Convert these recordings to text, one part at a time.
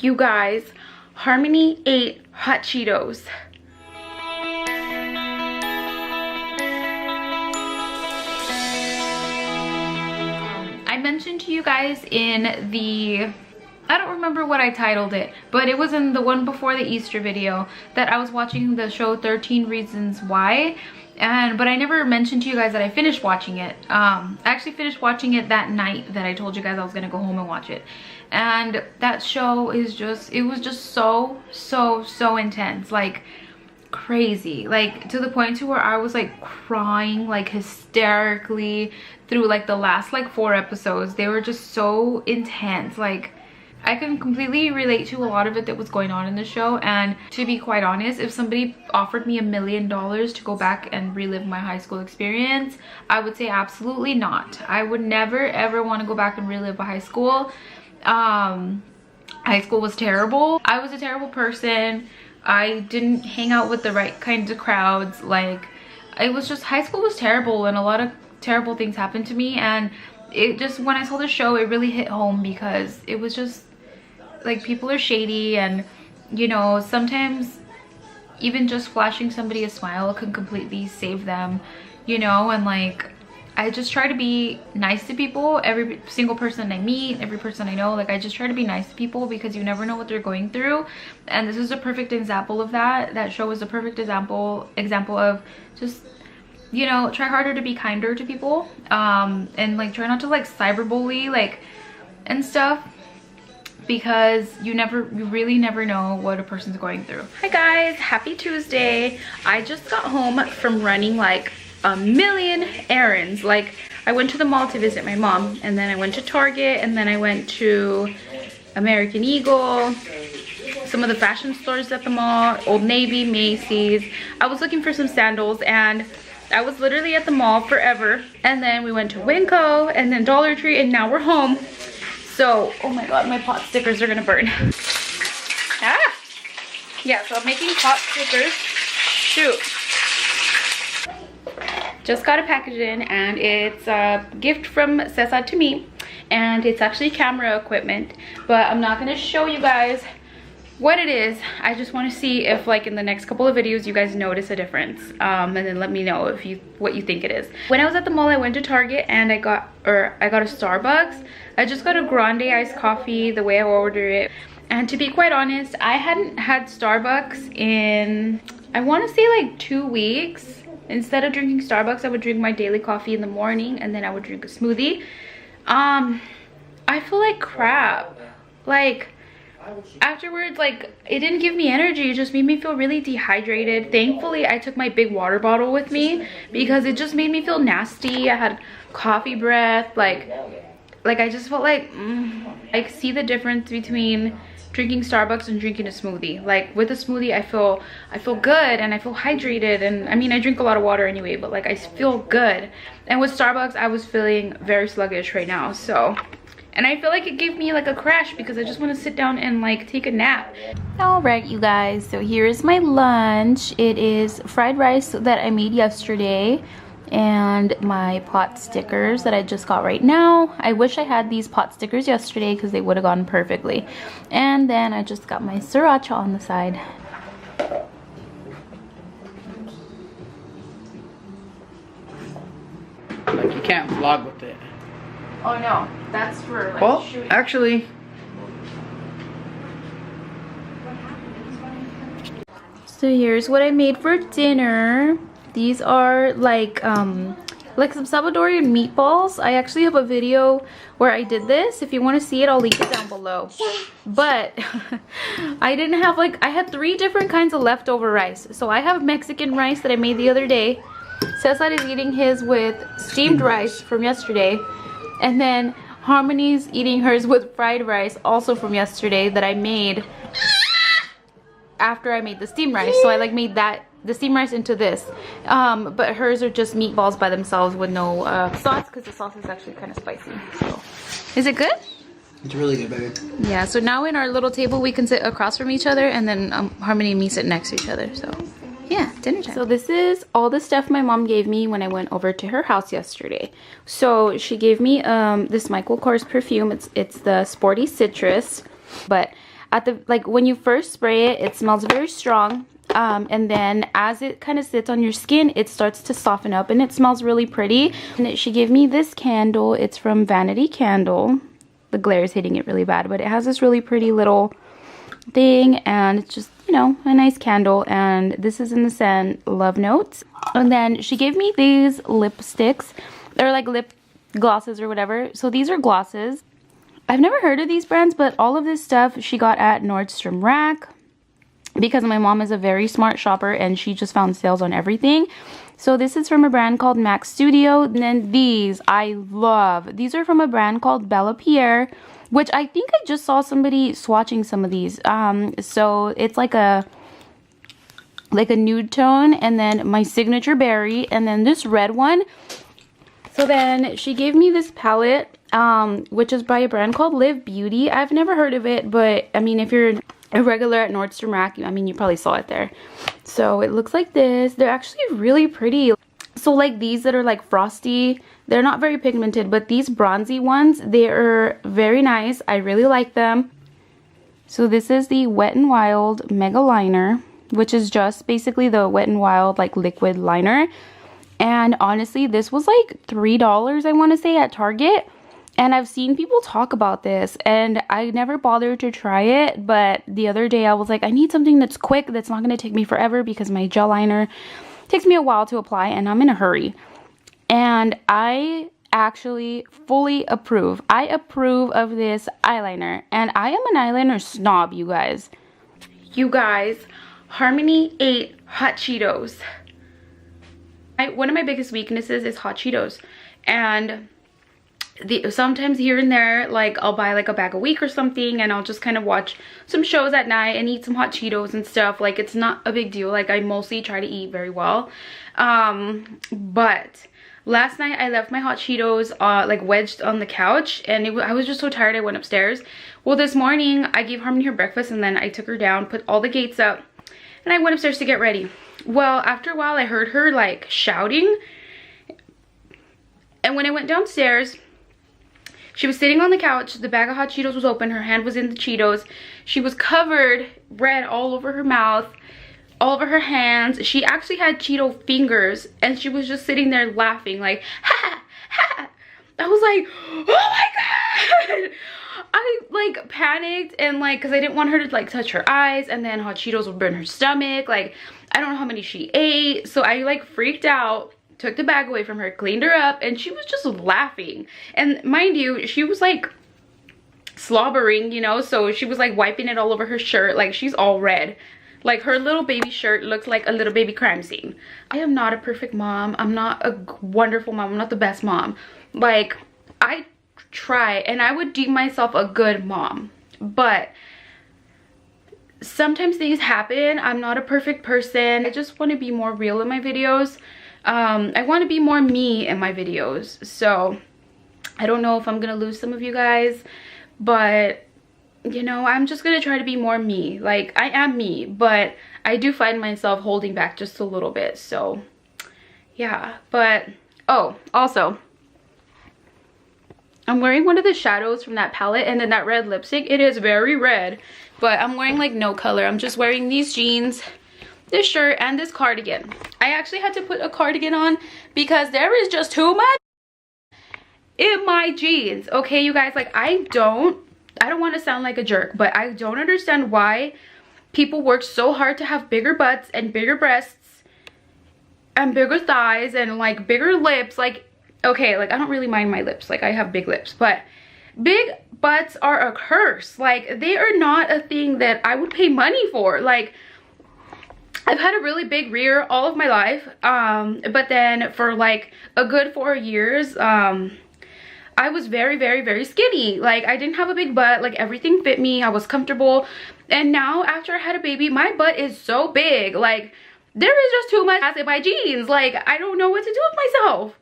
You guys, Harmony ate hot Cheetos. I mentioned to you guys in the, I don't remember what I titled it, but it was in the one before the Easter video, that I was watching the show 13 Reasons Why. But I never mentioned to you guys that I finished watching it. I actually finished watching it that night that I told you guys I was gonna go home and watch it. And that show is just, it was just so intense, like crazy, like to the point to where I was like crying like hysterically through like the last like 4 episodes. They were just so intense. Like I can completely relate to a lot of it that was going on in the show. And to be quite honest, if somebody offered me $1 million to go back and relive my high school experience, I would say absolutely not. I would never ever want to go back and relive a high school. High school was terrible. I was a terrible person. I didn't hang out with the right kinds of crowds. Like it was just, high school was terrible and a lot of terrible things happened to me. And it just, when I saw the show, it really hit home because it was just like people are shady, and you know, sometimes even just flashing somebody a smile can completely save them, you know. And like I just try to be nice to people, every single person I meet, every person I know. Like I just try to be nice to people because you never know what they're going through. And this is a perfect example of that. That show is a perfect example of just, you know, try harder to be kinder to people, and like try not to like cyberbully like and stuff, because you really never know what a person's going through. Hi guys, happy Tuesday. I just got home from running like a million errands. Like I went to the mall to visit my mom, and then I went to Target, and then I went to American Eagle, some of the fashion stores at the mall, Old Navy, Macy's. I was looking for some sandals, and I was literally at the mall forever. And then we went to Winco, and then Dollar Tree, and now we're home. So, oh my god, my pot stickers are gonna burn. Ah! Yeah, so I'm making pot stickers. Shoot. Just got a package in, and it's a gift from Cesar to me. And it's actually camera equipment, but I'm not gonna show you guys what it is. I just want to see if like in the next couple of videos you guys notice a difference, and then let me know if what you think it is. When I was at the mall, I went to Target and I got a Starbucks. I just got a grande iced coffee the way I ordered it. And to be quite honest, I hadn't had Starbucks in, I want to say like 2 weeks. Instead of drinking Starbucks, I would drink my daily coffee in the morning, and then I would drink a smoothie. I feel like crap. Like afterwards, like it didn't give me energy. It just made me feel really dehydrated. Thankfully I took my big water bottle with me because it just made me feel nasty. I had coffee breath. Like I just felt like I see the difference between drinking Starbucks and drinking a smoothie. Like with a smoothie I feel good and I feel hydrated, and I mean I drink a lot of water anyway, but like I feel good. And with Starbucks I was feeling very sluggish right now. So, and I feel like it gave me like a crash because I just want to sit down and like take a nap. All right, you guys, so here is my lunch. It is fried rice that I made yesterday, and my pot stickers that I just got right now. I wish I had these pot stickers yesterday because they would have gone perfectly. And then I just got my sriracha on the side. Like you can't vlog with it. Oh no, that's for like well, shooting. actually, so here's what I made for dinner. These are like some Salvadorian meatballs. I actually have a video where I did this. If you want to see it, I'll link it down below. But I didn't have like, I had 3 different kinds of leftover rice. So I have Mexican rice that I made the other day. Cesar is eating his with steamed rice from yesterday. And then Harmony's eating hers with fried rice, also from yesterday, that I made after I made the steamed rice. So I like made the steamed rice into this. But hers are just meatballs by themselves with no sauce, because the sauce is actually kind of spicy. So, is it good? it's really good, baby. Yeah, so now in our little table we can sit across from each other, and then Harmony and me sit next to each other. So yeah, dinner time. So this is all the stuff my mom gave me when I went over to her house yesterday. So she gave me this Michael Kors perfume. It's the Sporty Citrus, but at the, like when you first spray it, it smells very strong. And then as it kind of sits on your skin, it starts to soften up and it smells really pretty. And she gave me this candle. It's from Vanity Candle. The glare is hitting it really bad, but it has this really pretty little thing, and it's just, you know, a nice candle. And this is in the scent Love Notes. And then she gave me these lipsticks. They're like lip glosses or whatever. So these are glosses. I've never heard of these brands, but all of this stuff she got at Nordstrom Rack, because my mom is a very smart shopper and she just found sales on everything. So this is from a brand called Mac Studio. And then these I love. These are from a brand called Bella Pierre, which I think I just saw somebody swatching some of these. So it's like a nude tone, and then my signature berry, and then this red one. So then she gave me this palette, which is by a brand called Live Beauty. I've never heard of it, but I mean, if you're a regular at Nordstrom Rack, I mean, you probably saw it there. So it looks like this. They're actually really pretty. So like these that are like frosty, they're not very pigmented, but these bronzy ones, they are very nice. I really like them. So this is the Wet n Wild Mega Liner, which is just basically the Wet n Wild like liquid liner. And honestly, this was like $3, I want to say, at Target. And I've seen people talk about this, and I never bothered to try it. But the other day I was like, I need something that's quick, that's not going to take me forever, because my gel liner takes me a while to apply and I'm in a hurry. And I actually fully approve. I approve of this eyeliner, and I am an eyeliner snob, you guys. You guys, Harmony ate hot Cheetos. One of my biggest weaknesses is hot Cheetos, and sometimes here and there, like I'll buy like a bag a week or something, and I'll just kind of watch some shows at night and eat some hot Cheetos and stuff. Like, it's not a big deal. Like, I mostly try to eat very well. But last night I left my hot Cheetos like wedged on the couch, and I was just so tired I went upstairs. Well, this morning I gave Harmony her breakfast, and then I took her down, put all the gates up, and I went upstairs to get ready. Well, after a while I heard her like shouting, and when I went downstairs, she was sitting on the couch, the bag of hot Cheetos was open, her hand was in the Cheetos. She was covered, red all over her mouth, all over her hands. She actually had Cheeto fingers, and she was just sitting there laughing like, ha, ha. I was like, oh my God. I like panicked, and like, cause I didn't want her to like touch her eyes, and then hot Cheetos would burn her stomach. Like, I don't know how many she ate. So I like freaked out, took the bag away from her, cleaned her up, and she was just laughing. And mind you, she was like slobbering, you know, so she was like wiping it all over her shirt. Like, she's all red. Like, her little baby shirt looked like a little baby crime scene. I am not a perfect mom. I'm not a wonderful mom. I'm not the best mom. Like, I try, and I would deem myself a good mom, but sometimes things happen. I'm not a perfect person. I just want to be more real in my videos. I want to be more me in my videos. So I don't know if I'm gonna lose some of you guys, but you know, I'm just gonna try to be more me. Like, I am me, but I do find myself holding back just a little bit. So yeah. But oh, also, I'm wearing one of the shadows from that palette, and then that red lipstick, it is very red, but I'm wearing like no color. I'm just wearing these jeans, this shirt, and this cardigan. I actually had to put a cardigan on because there is just too much in my jeans. Okay, you guys, like, I don't want to sound like a jerk, but I don't understand why people work so hard to have bigger butts and bigger breasts and bigger thighs and like bigger lips. Like, okay, like, I don't really mind my lips, like, I have big lips, but big butts are a curse. Like, they are not a thing that I would pay money for. Like, I've had a really big rear all of my life, but then for like a good 4 years, I was very, very, very skinny. Like, I didn't have a big butt. Like, everything fit me. I was comfortable. And now, after I had a baby, my butt is so big. Like, there is just too much ass in my jeans. Like, I don't know what to do with myself.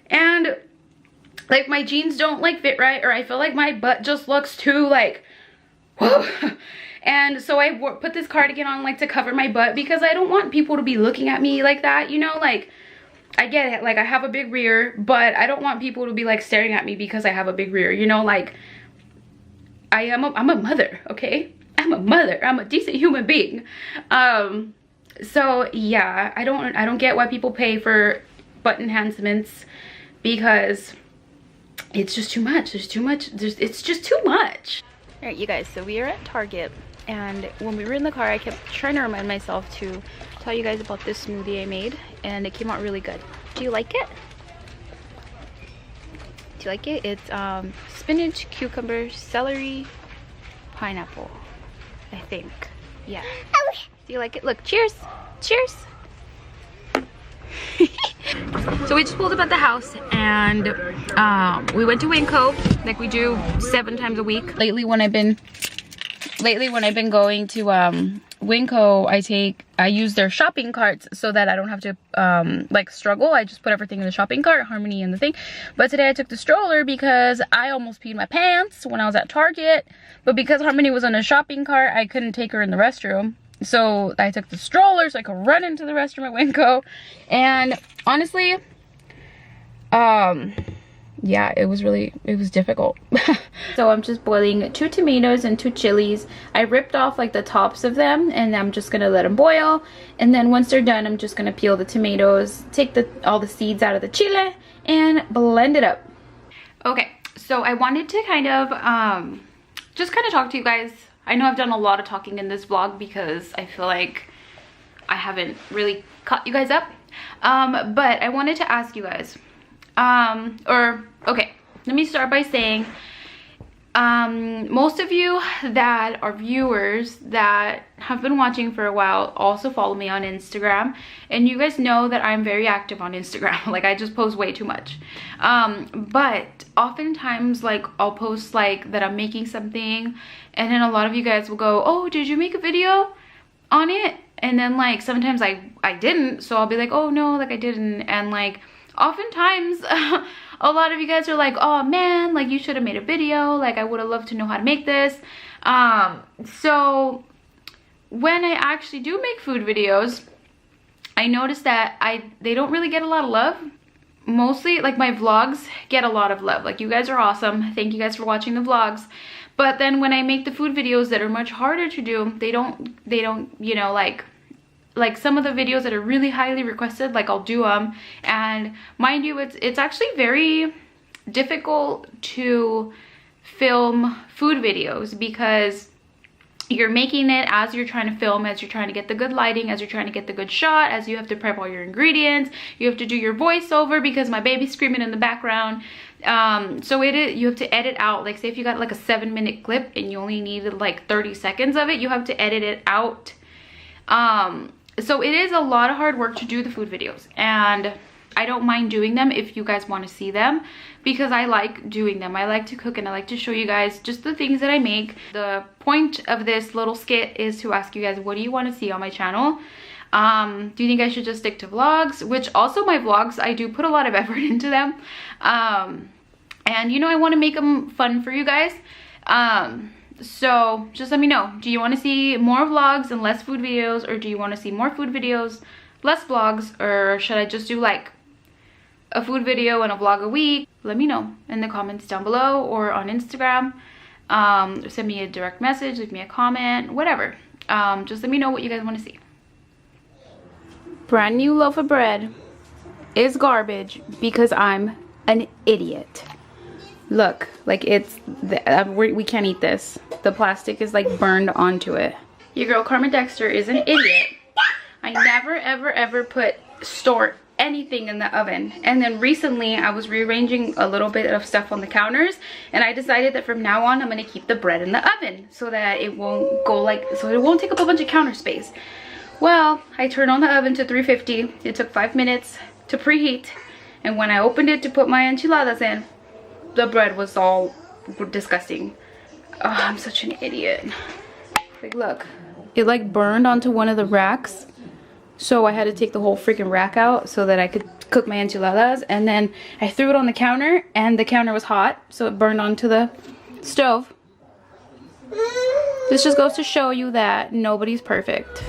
And like, my jeans don't like fit right, or I feel like my butt just looks too like, whoa. And so I put this cardigan on like to cover my butt, because I don't want people to be looking at me like that, you know. Like, I get it, like, I have a big rear, but I don't want people to be like staring at me because I have a big rear, you know. Like, I'm a mother, okay? I'm a mother. I'm a decent human being. So yeah, I don't get why people pay for butt enhancements, because it's just too much. There's too much. It's just too much. All right, you guys, so we are at Target, and when we were in the car, I kept trying to remind myself to tell you guys about this smoothie I made, and it came out really good. Do you like it? Do you like it? It's spinach, cucumber, celery, pineapple, I think. Yeah. Do you like it? Look, cheers. Cheers. So we just pulled up at the house, and we went to Winco like we do 7 times a week. Lately when I've been going to Winco, I use their shopping carts so that I don't have to like struggle. I just put everything in the shopping cart, Harmony and the thing. But today I took the stroller because I almost peed my pants when I was at Target. But because Harmony was on a shopping cart, I couldn't take her in the restroom. So I took the stroller so I could run into the restroom at Winco. And honestly, yeah, it was difficult. So I'm just boiling 2 tomatoes and 2 chilies. I ripped off like the tops of them, and I'm just gonna let them boil. And then once they're done, I'm just gonna peel the tomatoes, take all the seeds out of the chile, and blend it up. Okay, so I wanted to kind of just kind of talk to you guys. I know I've done a lot of talking in this vlog because I feel like I haven't really caught you guys up. But I wanted to ask you guys, okay, let me start by saying, most of you that are viewers that have been watching for a while also follow me on Instagram, and you guys know that I'm very active on Instagram. Like, I just post way too much. But oftentimes, like, I'll post like that I'm making something, and then a lot of you guys will go, oh, did you make a video on it? And then like sometimes I didn't, so I'll be like, oh no, like I didn't. And like oftentimes a lot of you guys are like, oh man, like you should have made a video, like I would have loved to know how to make this. So when I actually do make food videos, I noticed that they don't really get a lot of love. Mostly like my vlogs get a lot of love. Like, you guys are awesome, thank you guys for watching the vlogs. But then when I make the food videos that are much harder to do, they don't, you know, like some of the videos that are really highly requested, like I'll do them. And mind you, it's actually very difficult to film food videos because you're making it as you're trying to film, as you're trying to get the good lighting, as you're trying to get the good shot, as you have to prep all your ingredients, you have to do your voiceover because my baby's screaming in the background. So you have to edit out, like say if you got like a 7-minute clip and you only needed like 30 seconds of it, you have to edit it out. So it is a lot of hard work to do the food videos, and I don't mind doing them if you guys want to see them, because I like doing them. I like to cook and I like to show you guys just the things that I make. The point of this little skit is to ask you guys, what do you want to see on my channel? Do you think I should just stick to vlogs? Which also, my vlogs, I do put a lot of effort into them. And you know, I want to make them fun for you guys. So just let me know. Do you want to see more vlogs and less food videos, or do you want to see more food videos, less vlogs, or should I just do like a food video and a vlog a week? Let me know in the comments down below or on Instagram. Send me a direct message, leave me a comment, whatever. Just let me know what you guys want to see. Brand new loaf of bread is garbage because I'm an idiot. Look, like we can't eat this. The plastic is like burned onto it. Your girl Carmen Dexter is an idiot. I never ever store anything in the oven. And then recently I was rearranging a little bit of stuff on the counters, and I decided that from now on I'm gonna keep the bread in the oven so that it won't go like, so it won't take up a bunch of counter space. Well, I turned on the oven to 350. It took 5 minutes to preheat, and when I opened it to put my enchiladas in, the bread was all disgusting. Oh, I'm such an idiot. Like, look, it like burned onto one of the racks, so I had to take the whole freaking rack out so that I could cook my enchiladas. And then I threw it on the counter, and the counter was hot, so it burned onto the stove. This just goes to show you that nobody's perfect.